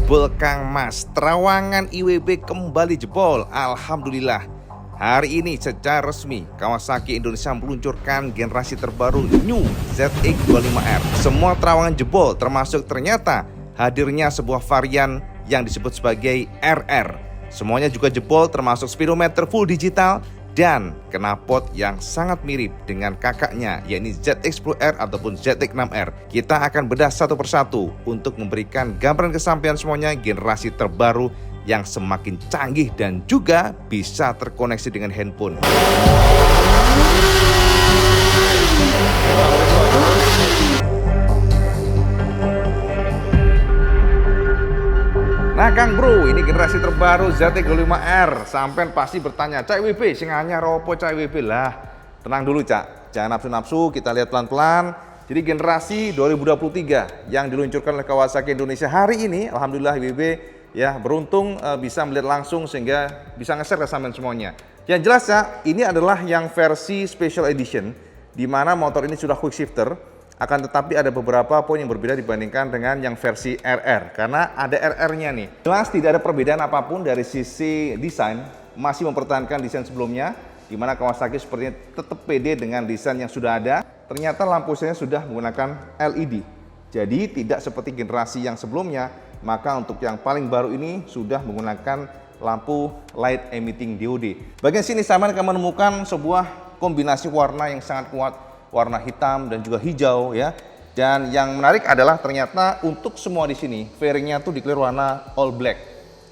Jebol Kang Mas, terowongan IWB kembali jebol. Alhamdulillah. Hari ini secara resmi Kawasaki Indonesia meluncurkan generasi terbaru New ZX25R. Semua terowongan jebol, termasuk ternyata hadirnya sebuah varian yang disebut sebagai RR. Semuanya juga jebol, termasuk speedometer full digital dan knalpot yang sangat mirip dengan kakaknya, yakni ZX10R ataupun ZX6R. Kita akan bedah satu persatu untuk memberikan gambaran kesampaian semuanya generasi terbaru yang semakin canggih dan juga bisa terkoneksi dengan handphone. Nah Kang Bro, ini generasi terbaru ZX25R. Sampai pasti bertanya, Cak WB, sing anyar opo Cak WB lah. Tenang dulu Cak, jangan nafsu-nafsu, kita lihat pelan-pelan. Jadi generasi 2023 yang diluncurkan oleh Kawasaki Indonesia hari ini, alhamdulillah WB ya beruntung bisa melihat langsung sehingga bisa nge-share ke sampean semuanya. Yang jelas Cak, ini adalah yang versi special edition, di mana motor ini sudah quick shifter. Akan tetapi ada beberapa poin yang berbeda dibandingkan dengan yang versi RR, karena ada RR-nya nih. Jelas tidak ada perbedaan apapun dari sisi desain, masih mempertahankan desain sebelumnya, di mana Kawasaki sepertinya tetap pede dengan desain yang sudah ada. Ternyata lampu-lampunya sudah menggunakan LED, jadi tidak seperti generasi yang sebelumnya. Maka untuk yang paling baru ini sudah menggunakan lampu light emitting diode. Bagian sini saya akan menemukan sebuah kombinasi warna yang sangat kuat, warna hitam dan juga hijau ya. Dan yang menarik adalah ternyata untuk semua di sini fairingnya tuh declare warna all black.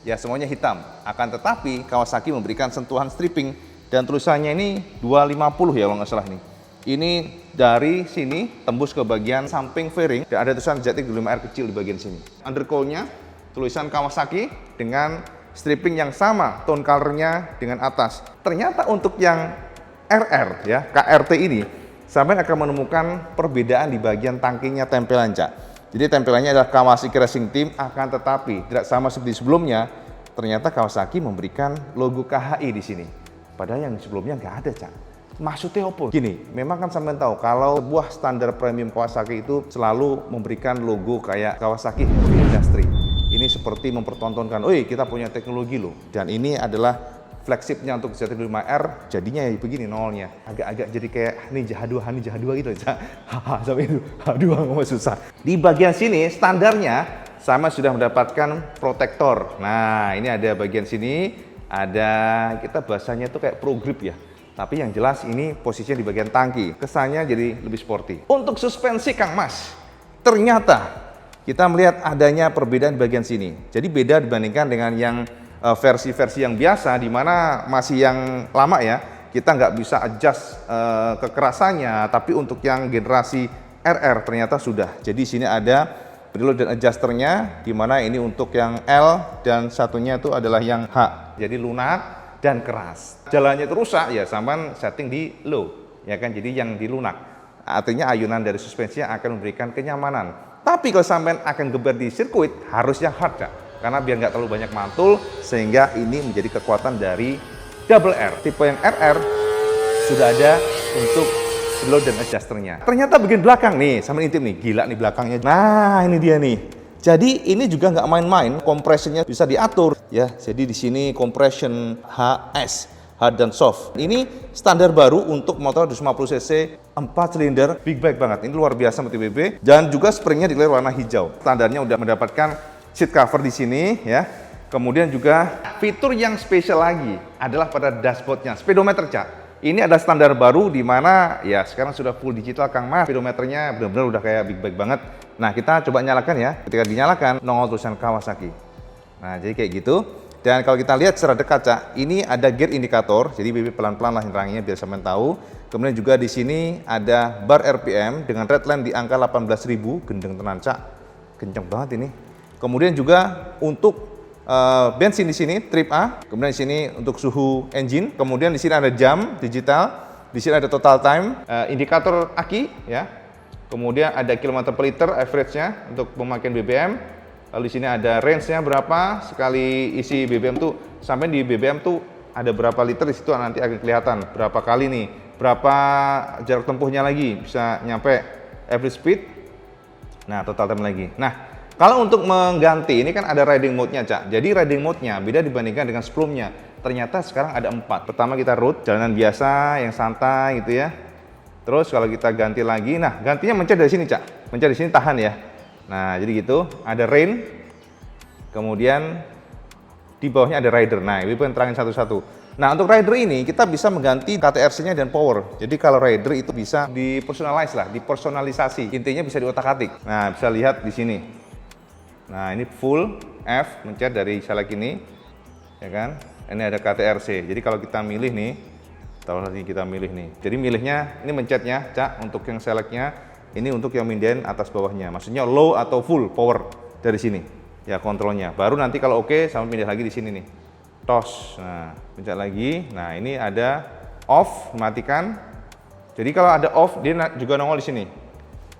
Ya semuanya hitam. Akan tetapi Kawasaki memberikan sentuhan stripping dan tulisannya ini 250 ya kalau nggak salah nih. Ini dari sini tembus ke bagian samping fairing dan ada tulisan ZX25R kecil di bagian sini. Undercowl-nya tulisan Kawasaki dengan stripping yang sama, tone color-nya dengan atas. Ternyata untuk yang RR ya, KRT ini sampai akan menemukan perbedaan di bagian tangkinya tempelan Cak. Jadi tempelannya adalah Kawasaki Racing Team, akan tetapi tidak sama seperti sebelumnya. Ternyata Kawasaki memberikan logo KHI di sini. Padahal yang sebelumnya nggak ada Cak. Maksudnya apa? Gini, memang kan sampean tahu kalau sebuah standar premium Kawasaki itu selalu memberikan logo kayak Kawasaki Heavy Industry. Ini seperti mempertontonkan, "Oi, kita punya teknologi loh." Dan ini adalah flagshipnya untuk ZX25R, jadinya ya begini nolnya. Agak-agak jadi kayak Ninja H2 gitu Cak. Haha, sampai itu H2 ngomong susah. Di bagian sini standarnya sama sudah mendapatkan protektor. Nah, ini ada bagian sini, ada kita bahasanya itu kayak pro grip ya. Tapi yang jelas ini posisinya di bagian tangki. Kesannya jadi lebih sporty. Untuk suspensi Kang Mas, ternyata kita melihat adanya perbedaan di bagian sini. Jadi beda dibandingkan dengan yang versi-versi yang biasa, di mana masih yang lama ya, kita nggak bisa adjust kekerasannya. Tapi untuk yang generasi RR ternyata sudah. Jadi di sini ada preload dan adjusternya, di mana ini untuk yang L dan satunya itu adalah yang H. Jadi lunak dan keras. Jalannya itu rusak ya, sampean setting di low, ya kan? Jadi yang di lunak. Artinya ayunan dari suspensinya akan memberikan kenyamanan. Tapi kalau sampean akan geber di sirkuit, harusnya hard Kak. Karena biar nggak terlalu banyak mantul, sehingga ini menjadi kekuatan dari double R. Tipe yang RR sudah ada untuk preload dan adjusternya. Ternyata bagian belakang nih, sama intip nih, gila nih belakangnya. Nah ini dia nih. Jadi ini juga nggak main-main, kompresinya bisa diatur ya. Jadi di sini compression HS, hard dan soft. Ini standar baru untuk motor 250 cc 4 silinder, big bike banget. Ini luar biasa untuk BB. Dan juga springnya declare warna hijau. Standarnya udah mendapatkan seat cover di sini ya. Kemudian juga fitur yang spesial lagi adalah pada dashboardnya, speedometer Cak. Ini ada standar baru di mana ya sekarang sudah full digital Kang Mas. Speedometernya benar-benar udah kayak big bike banget. Nah kita coba nyalakan ya. Ketika dinyalakan nongol tulisan Kawasaki. Nah jadi kayak gitu. Dan kalau kita lihat secara dekat Cak, ini ada gear indikator. Jadi BB pelan-pelan lah neranginya biar sampean tahu. Kemudian juga di sini ada bar RPM dengan redline di angka 18.000, gendeng tenan Cak. Kenceng banget ini. Kemudian juga untuk bensin di sini trip A, kemudian di sini untuk suhu engine, kemudian di sini ada jam digital, di sini ada total time, indikator aki ya, kemudian ada kilometer per liter average-nya untuk pemakaian BBM, lalu di sini ada range-nya berapa sekali isi BBM tuh, sampai di BBM tuh ada berapa liter di situ nanti akan kelihatan berapa kali nih, berapa jarak tempuhnya lagi bisa nyampe average speed, nah total time lagi. Nah Kalau untuk mengganti, ini kan ada riding mode-nya, Cak. Jadi riding mode-nya beda dibandingkan dengan sebelumnya. Ternyata sekarang ada 4. Pertama kita road, jalanan biasa, yang santai gitu ya. Terus kalau kita ganti lagi, nah gantinya mencet dari sini, Cak. Mencet di sini tahan ya. Nah, jadi gitu. Ada rain, kemudian di bawahnya ada rider. Nah, ini pengen terangin satu-satu. Nah, untuk rider ini kita bisa mengganti KTRC-nya dan power. Jadi kalau rider itu bisa dipersonalize lah, dipersonalisasi. Intinya bisa diotak-atik. Nah, bisa lihat di sini. Nah, ini full F, mencet dari select ini, ya kan? Ini ada KTRC. Jadi kalau kita milih nih, taruh lagi kita milih nih. Jadi milihnya, ini mencetnya, Cak, untuk yang selectnya, ini untuk yang mindahin atas bawahnya. Maksudnya low atau full power dari sini. Ya kontrolnya. Baru nanti kalau oke, sama pindah lagi di sini nih. Tos. Nah, pencet lagi. Nah, ini ada off, matikan. Jadi kalau ada off, dia juga nongol di sini.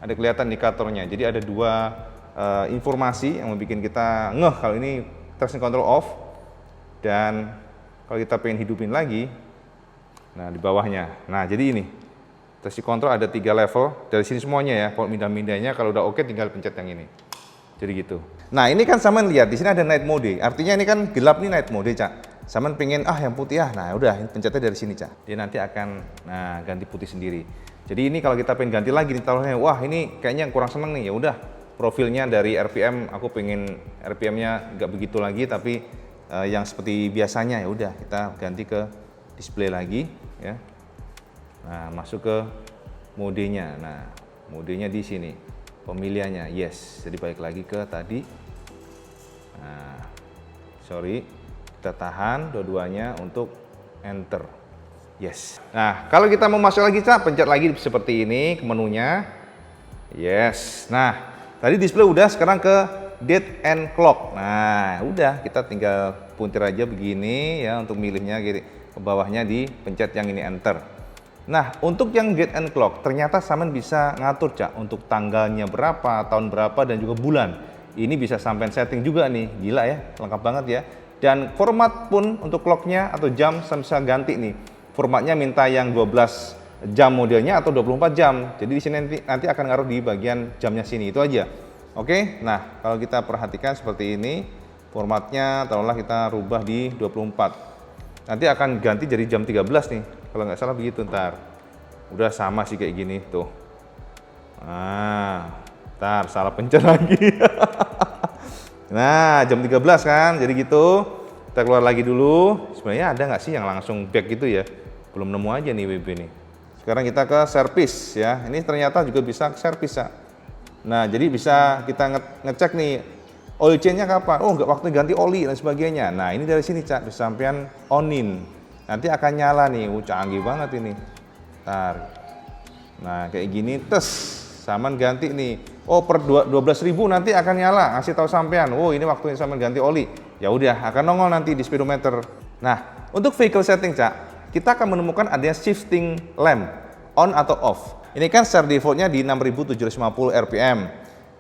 Ada kelihatan indikatornya. Jadi ada dua informasi yang membuat kita ngeh kalau ini traction control off, dan kalau kita pengen hidupin lagi, nah di bawahnya. Nah jadi ini traction control ada 3 level dari sini semuanya ya. Kalau mindah-mindahnya kalau udah oke tinggal pencet yang ini. Jadi gitu. Nah ini kan Saman lihat di sini ada night mode. Artinya ini kan gelap nih night mode, Cak. Saman pengen yang putih ya. Nah udah pencetnya dari sini, Cak. Dia nanti akan ganti putih sendiri. Jadi ini kalau kita pengen ganti lagi nih taruhnya, wah ini kayaknya kurang seneng nih, ya udah. Profilnya dari RPM, aku pengen RPM-nya nggak begitu lagi, tapi yang seperti biasanya, ya udah kita ganti ke display lagi, ya. Nah, masuk ke modenya. Nah, modenya di sini, pemilihannya yes. Jadi balik lagi ke tadi. Nah, sorry, kita tahan dua-duanya untuk enter, yes. Nah, kalau kita mau masuk lagi, Cak, pencet lagi seperti ini ke menunya, yes. Nah. Tadi display udah, sekarang ke date and clock. Nah, udah kita tinggal puntir aja begini ya untuk milihnya, ke bawahnya dipencet yang ini enter. Nah, untuk yang date and clock ternyata Saman bisa ngatur, Cak, untuk tanggalnya berapa, tahun berapa, dan juga bulan. Ini bisa sampai setting juga nih, gila ya, lengkap banget ya. Dan format pun untuk clocknya atau jam Saman bisa ganti nih. Formatnya minta yang 12 jam modelnya atau 24 jam. Jadi di sini nanti akan ngaruh di bagian jamnya sini, itu aja. Oke. Nah, kalau kita perhatikan seperti ini, formatnya taruhlah kita rubah di 24. Nanti akan ganti jadi jam 13 nih. Kalau nggak salah begitu ntar. Udah sama sih kayak gini tuh. Nah, ntar salah pencet lagi. Nah, jam 13 kan. Jadi gitu. Kita keluar lagi dulu. Sebenarnya ada nggak sih yang langsung back gitu ya? Belum nemu aja nih WB nih. Sekarang kita ke service ya. Ini ternyata juga bisa service ya. Nah, jadi bisa kita ngecek nih oil change-nya kapan. Oh, nggak waktu ganti oli dan sebagainya. Nah, ini dari sini, Cak, bisa sampean on-in. Nanti akan nyala nih. Canggih banget ini. Ntar. Nah, kayak gini tes. Saman ganti nih. Oh, per 12.000 nanti akan nyala. Ngasih tahu sampean. Oh, ini waktunya Saman ganti oli. Ya udah, akan nongol nanti di speedometer. Nah, untuk vehicle setting, Cak, kita akan menemukan adanya shifting lamp, on atau off. Ini kan secara defaultnya di 6.750 RPM.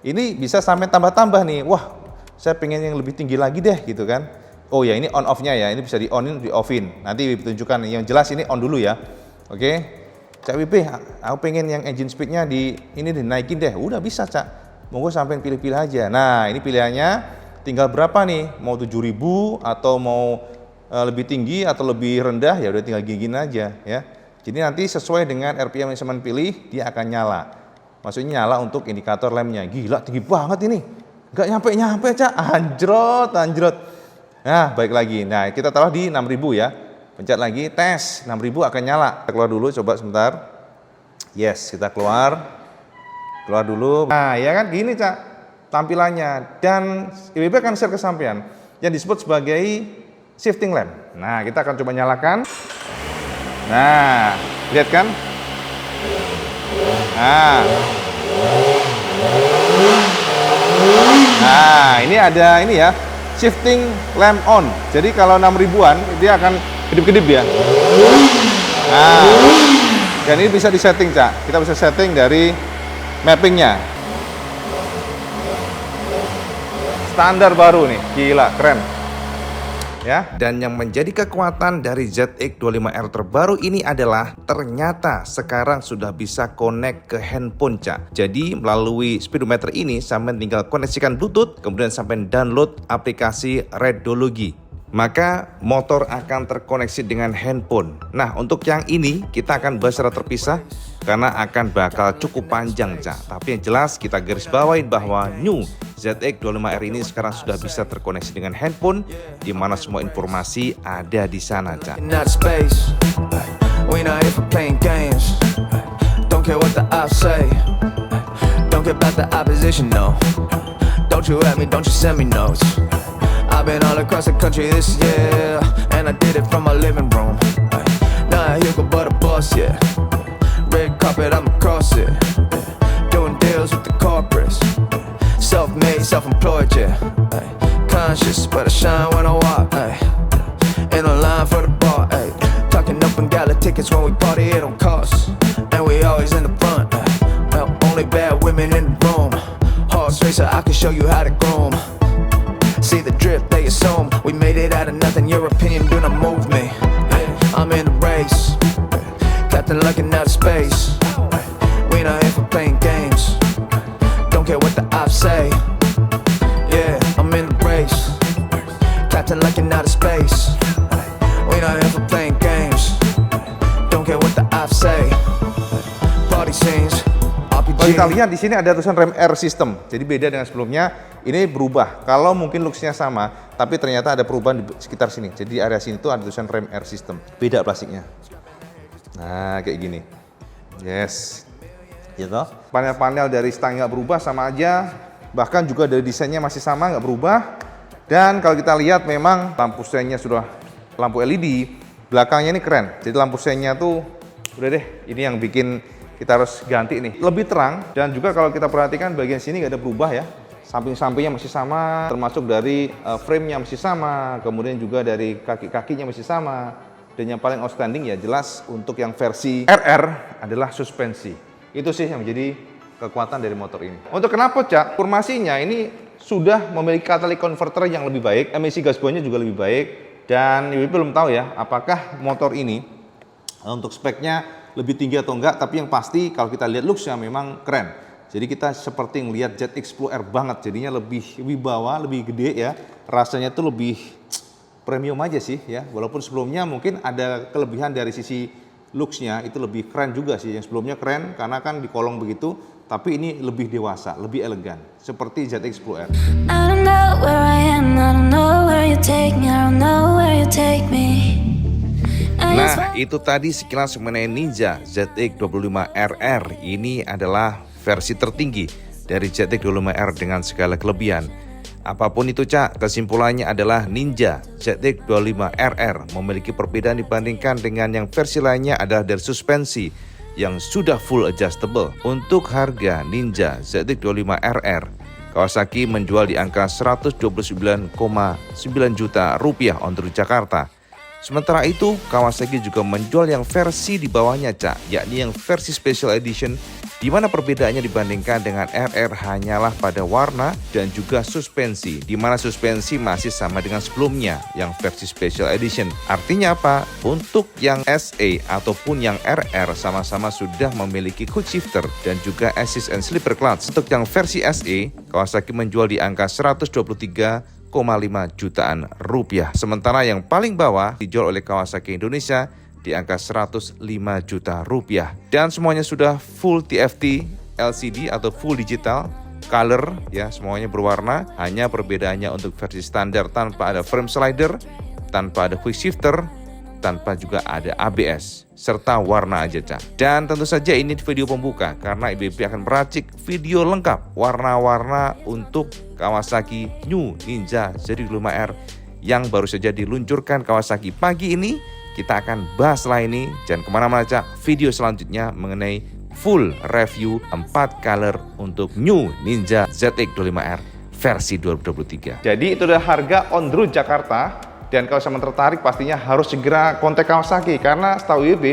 Ini bisa sampai tambah-tambah nih. Wah, saya pengen yang lebih tinggi lagi deh gitu kan. Oh ya, ini on off-nya ya. Ini bisa di on-in, di off-in. Nanti tunjukkan yang jelas ini on dulu ya. Oke. Cak WP, aku pengen yang engine speed-nya di ini dinaikin deh. Udah bisa, Cak. Monggo sampai pilih-pilih aja. Nah, ini pilihannya tinggal berapa nih? Mau 7.000 atau mau lebih tinggi atau lebih rendah, ya udah tinggal gini aja ya. Jadi nanti sesuai dengan RPM yang Saman pilih, dia akan nyala. Maksudnya nyala untuk indikator lemnya. Gila, tinggi banget ini. Nggak nyampe-nyampe, Cak. Anjrot. Nah, baik lagi. Nah, kita taruh di 6.000 ya. Pencet lagi, tes. 6.000 akan nyala. Kita keluar dulu, coba sebentar. Yes, kita keluar. Keluar dulu. Nah, ya kan gini, Cak, tampilannya. Dan IWB akan share ke sampean yang disebut sebagai shifting lamp. Nah, kita akan coba nyalakan. Nah, lihat kan? Nah, ini ada ini ya, shifting lamp on. Jadi kalau 6.000-an dia akan kedip-kedip ya. Nah, dan ini bisa disetting, Cak. Kita bisa setting dari mappingnya. Standar baru nih, gila, keren. ya. Dan yang menjadi kekuatan dari ZX25R terbaru ini adalah ternyata sekarang sudah bisa connect ke handphone, Cak. Jadi melalui speedometer ini sampai tinggal koneksikan Bluetooth, kemudian sampai download aplikasi Redology, maka motor akan terkoneksi dengan handphone. Nah, untuk yang ini kita akan bahas secara terpisah karena akan bakal cukup panjang, Cak. Tapi yang jelas kita garis bawain bahwa new ZX25R ini sekarang sudah bisa terkoneksi dengan handphone, di mana semua informasi ada di sana, Cak. I've been all across the country this year, and I did it from my living room. Not a hooker but a boss, yeah. Red carpet, I'm across it. Doing deals with the corporates. Self-made, self-employed, yeah. Conscious, but I shine when I walk. In the line for the bar, talking up and gala tickets when we party, it don't cost. And we always in the front. Only bad women in the room. Horse racer, I can show you how to groom. See the drip, they assume we made it out of nothing. Your opinion do not move me. I'm in the race, Captain looking out of space. We not here for playing games. Don't care what the ops say. Yeah, I'm in the race, Captain looking out of space. We not here for playing games. Don't care what the ops say. Party scenes. Kalau kita lihat di sini ada tulisan rem air system, jadi beda dengan sebelumnya. Ini berubah. Kalau mungkin looks-nya sama, tapi ternyata ada perubahan di sekitar sini. Jadi area sini tuh ada tulisan rem air system, beda plastiknya. Nah, kayak gini. Yes, gitu. Panel-panel dari stang nggak berubah, sama aja. Bahkan juga dari desainnya masih sama, nggak berubah. Dan kalau kita lihat memang lampu senya sudah lampu LED. Belakangnya ini keren. Jadi lampu senya tuh udah deh. Ini yang bikin kita harus ganti nih, lebih terang. Dan juga kalau kita perhatikan bagian sini nggak ada berubah ya, samping-sampingnya masih sama, termasuk dari frame-nya masih sama, kemudian juga dari kaki-kakinya masih sama. Dan yang paling outstanding ya jelas untuk yang versi RR adalah suspensi. Itu sih yang menjadi kekuatan dari motor ini. Untuk kenapa, Cak? Informasinya ini sudah memiliki catalytic converter yang lebih baik, emisi gas buangnya juga lebih baik. Dan Ibu belum tahu ya apakah motor ini untuk speknya lebih tinggi atau enggak, tapi yang pasti kalau kita lihat looks-nya memang keren. Jadi kita seperti ngelihat ZX10R banget, jadinya lebih wibawa, lebih gede ya. Rasanya tuh lebih premium aja sih ya. Walaupun sebelumnya mungkin ada kelebihan dari sisi looks-nya, itu lebih keren juga sih. Yang sebelumnya keren karena kan di kolong begitu, tapi ini lebih dewasa, lebih elegan. Seperti ZX10R. I don't know where I am, I don't know where you take me, I don't know where you take me. Nah, itu tadi sekilas mengenai Ninja ZX25RR. Ini adalah versi tertinggi dari ZX25R dengan segala kelebihan. Apapun itu, Cak, kesimpulannya adalah Ninja ZX25RR memiliki perbedaan dibandingkan dengan yang versi lainnya adalah dari suspensi yang sudah full adjustable. Untuk harga Ninja ZX25RR, Kawasaki menjual di angka 129,9 juta rupiah on the road Jakarta. Sementara itu, Kawasaki juga menjual yang versi di bawahnya, Cak, yakni yang versi Special Edition, di mana perbedaannya dibandingkan dengan RR hanyalah pada warna dan juga suspensi, di mana suspensi masih sama dengan sebelumnya, yang versi Special Edition. Artinya apa? Untuk yang SE ataupun yang RR sama-sama sudah memiliki quick shifter dan juga assist and slipper clutch. Untuk yang versi SE, Kawasaki menjual di angka 123,5 jutaan rupiah. Sementara yang paling bawah dijual oleh Kawasaki Indonesia di angka 105 juta rupiah. Dan semuanya sudah full TFT LCD atau full digital color ya, semuanya berwarna. Hanya perbedaannya untuk versi standar tanpa ada frame slider, tanpa ada quick shifter, tanpa juga ada ABS, serta warna aja, Cak. Dan tentu saja ini video pembuka karena IBB akan meracik video lengkap warna-warna untuk Kawasaki New Ninja ZX25R yang baru saja diluncurkan Kawasaki pagi ini. Kita akan bahas setelah ini, jangan kemana-mana, Cak. Video selanjutnya mengenai full review 4 color untuk New Ninja ZX25R versi 2023. Jadi itu adalah harga on the road Jakarta. Dan kalau sama tertarik pastinya harus segera kontak Kawasaki karena setahu IB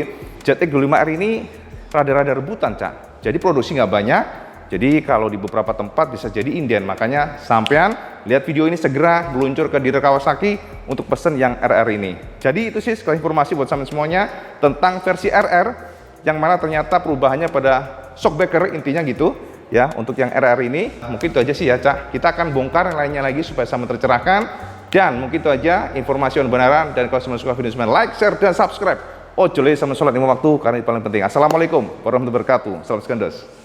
ZX25R ini rada-rada rebutan, Cak. Jadi produksi nggak banyak. Jadi kalau di beberapa tempat bisa jadi inden. Makanya sampean lihat video ini segera meluncur ke dealer Kawasaki untuk pesen yang RR ini. Jadi itu sih sekali informasi buat sampean semuanya tentang versi RR, yang mana ternyata perubahannya pada shockbreaker, intinya gitu ya. Untuk yang RR ini mungkin itu aja sih ya Cak. Kita akan bongkar yang lainnya lagi supaya sama tercerahkan, dan mungkin itu aja informasi yang benaran. Dan kalau sampean suka video semuanya, like, share, dan subscribe. Ojo le sama sholat 5 waktu karena itu paling penting. Assalamualaikum warahmatullahi wabarakatuh. Salam sekandos.